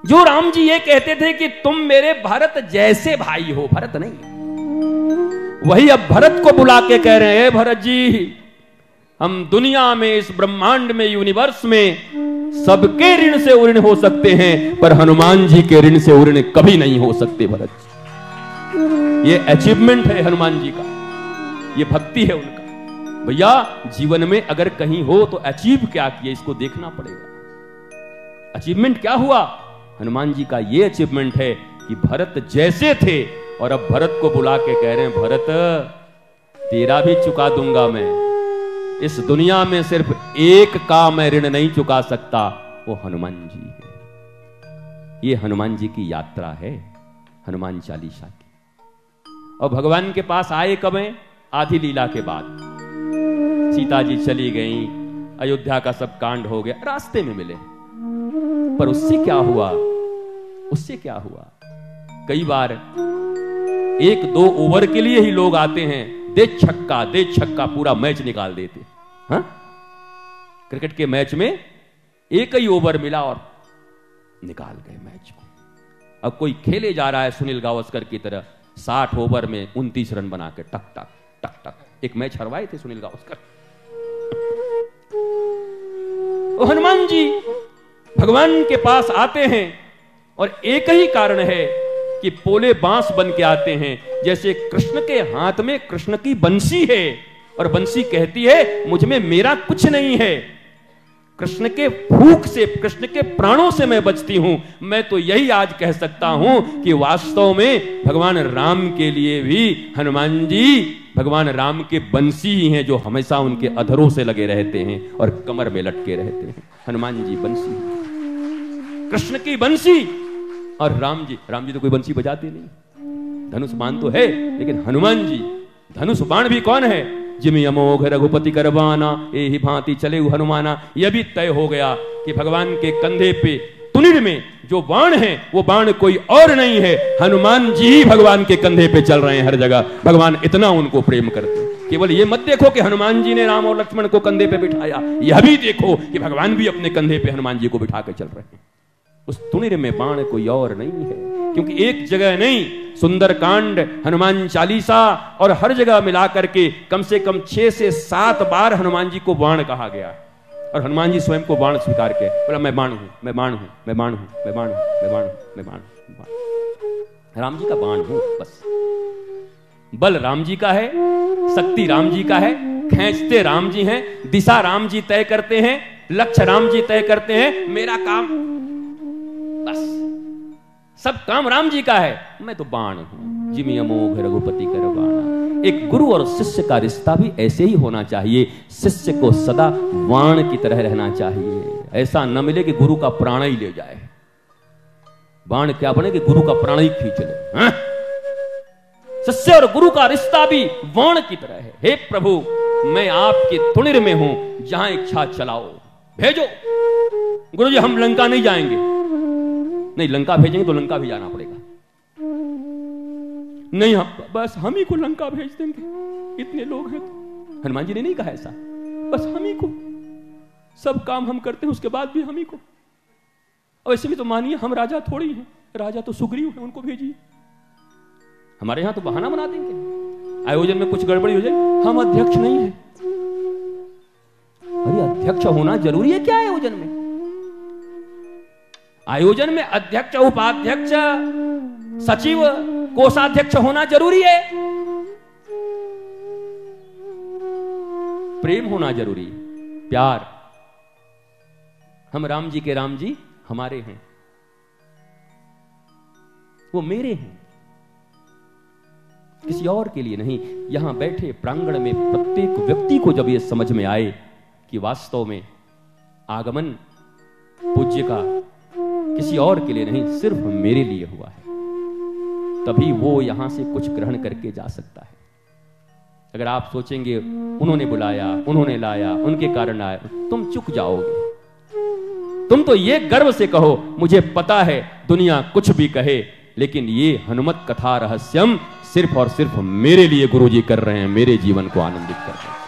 जो राम जी ये कहते थे कि तुम मेरे भरत जैसे भाई हो, भरत नहीं, वही अब भरत को बुला के कह रहे हैं, भरत जी हम दुनिया में, इस ब्रह्मांड में, यूनिवर्स में सबके ऋण से ऋण हो सकते हैं, पर हनुमान जी के ऋण से ऋण कभी नहीं हो सकते भरत जी। ये अचीवमेंट है हनुमान जी का, ये भक्ति है उनका। भैया जीवन में अगर कहीं हो तो अचीव क्या किया, इसको देखना पड़ेगा। अचीवमेंट क्या हुआ? हनुमान जी का ये अचीवमेंट है कि भरत जैसे थे और अब भरत को बुला के कह रहे हैं, भरत तेरा भी चुका दूंगा मैं। इस दुनिया में सिर्फ एक का मैं ऋण नहीं चुका सकता, वो हनुमान जी है। ये हनुमान जी की यात्रा है, हनुमान चालीसा की। और भगवान के पास आए कब हैं? आधी लीला के बाद। सीता जी चली गई, अयोध्या का सब कांड हो गया, रास्ते में मिले, पर उससे क्या हुआ? उससे क्या हुआ? कई बार एक दो ओवर के लिए ही लोग आते हैं, दे छक्का पूरा मैच निकाल देते। हाँ? क्रिकेट के मैच में एक ही ओवर मिला और निकाल गए मैच को। अब कोई खेले जा रहा है सुनील गावस्कर की तरह, 60 ओवर में 29 रन बना के टक टक टक टक एक मैच हरवाए थे सुनील गावस्कर। हनुमान जी भगवान के पास आते हैं और एक ही कारण है कि पोले बांस बन के आते हैं। जैसे कृष्ण के हाथ में कृष्ण की बंसी है और बंसी कहती है मुझ में मेरा कुछ नहीं है, कृष्ण के भूख से, कृष्ण के प्राणों से मैं बचती हूं। मैं तो यही आज कह सकता हूं कि वास्तव में भगवान राम के लिए भी हनुमान जी भगवान राम के बंसी ही हैं, जो हमेशा उनके अधरों से लगे रहते हैं और कमर में लटके रहते हैं। हनुमान जी बंसी, कृष्ण की बंसी। और राम जी तो कोई बंसी बजाते नहीं, धनुष बाण तो है, लेकिन हनुमान जी धनुष बाण भी कौन है? जिमि अमोघ रघुपति करवाना, ए ही भांति चले हनुमाना। यह भी तय हो गया कि भगवान के कंधे पे तुनिर में जो बाण है वो बाण कोई और नहीं है, हनुमान जी ही भगवान के कंधे पे चल रहे हैं हर जगह। भगवान इतना उनको प्रेम करते हैं। केवल ये मत देखो कि हनुमान जी ने राम और लक्ष्मण को कंधे पे बिठाया, यह भी देखो कि भगवान भी अपने कंधे पे हनुमान जी को बिठा के चल रहे हैं। उस तुनिर में बाण कोई और नहीं है, क्योंकि एक जगह नहीं, सुंदर कांड, हनुमान चालीसा और हर जगह मिला करके कम से कम 6 से 7 बार हनुमान जी को बाण कहा गया। और हनुमान जी स्वयं को बाण स्वीकार किया, बोला मैं बाण हूं, मैं बाण हूं, मैं बाण हूं, मैं बाण हूं, मैं बाण हूं, मैं बाण हूं। राम जी का बाण हूं बस। बल राम जी का है, शक्ति राम जी का है, खींचते राम जी हैं, दिशा राम जी तय करते हैं, लक्ष्य राम जी तय करते हैं। मेरा काम बस, सब काम राम जी का है, मैं तो बाण हूं। जिमि अमोघ रघुपति करवाना। एक गुरु और शिष्य का रिश्ता भी ऐसे ही होना चाहिए। शिष्य को सदा बाण की तरह रहना चाहिए, ऐसा न मिले कि गुरु का प्राण ही ले जाए। बाण क्या बने कि गुरु का प्राण ही खींच ले। हाँ? शिष्य और गुरु का रिश्ता भी बाण की तरह है। हे प्रभु, मैं आपके तुनिर में हूं, जहां इच्छा चलाओ, भेजो। गुरु जी हम लंका नहीं जाएंगे, नहीं लंका भेजेंगे तो लंका भी जाना पड़ेगा। नहीं हम बस हम ही को लंका भेज देंगे, इतने लोग हैं तो। हनुमान जी ने नहीं कहा ऐसा, बस हम ही को, सब काम हम करते हैं, उसके बाद भी हम ही को। और ऐसे भी तो मानिए हम राजा थोड़ी हैं, राजा तो सुग्रीव है, उनको भेजिए। हमारे यहां तो बहाना बना देंगे, आयोजन में कुछ गड़बड़ी हो जाए, हम अध्यक्ष नहीं है। अरे अध्यक्ष होना जरूरी है क्या आयोजन में? आयोजन में अध्यक्ष, उपाध्यक्ष, सचिव, कोषाध्यक्ष होना जरूरी है। प्रेम होना जरूरी है, प्यार। हम राम जी के राम जी हमारे हैं, वो मेरे हैं, किसी और के लिए नहीं। यहां बैठे प्रांगण में प्रत्येक व्यक्ति को जब यह समझ में आए कि वास्तव में आगमन पूज्य का किसी और के लिए नहीं, सिर्फ मेरे लिए हुआ है, तभी वो यहां से कुछ ग्रहण करके जा सकता है। अगर आप सोचेंगे उन्होंने बुलाया, उन्होंने लाया, उनके कारण आया, तुम चुक जाओगे। तुम तो ये गर्व से कहो मुझे पता है दुनिया कुछ भी कहे, लेकिन ये हनुमत कथा रहस्यम सिर्फ और सिर्फ मेरे लिए गुरुजी कर रहे हैं, मेरे जीवन को आनंदित कर रहे हैं।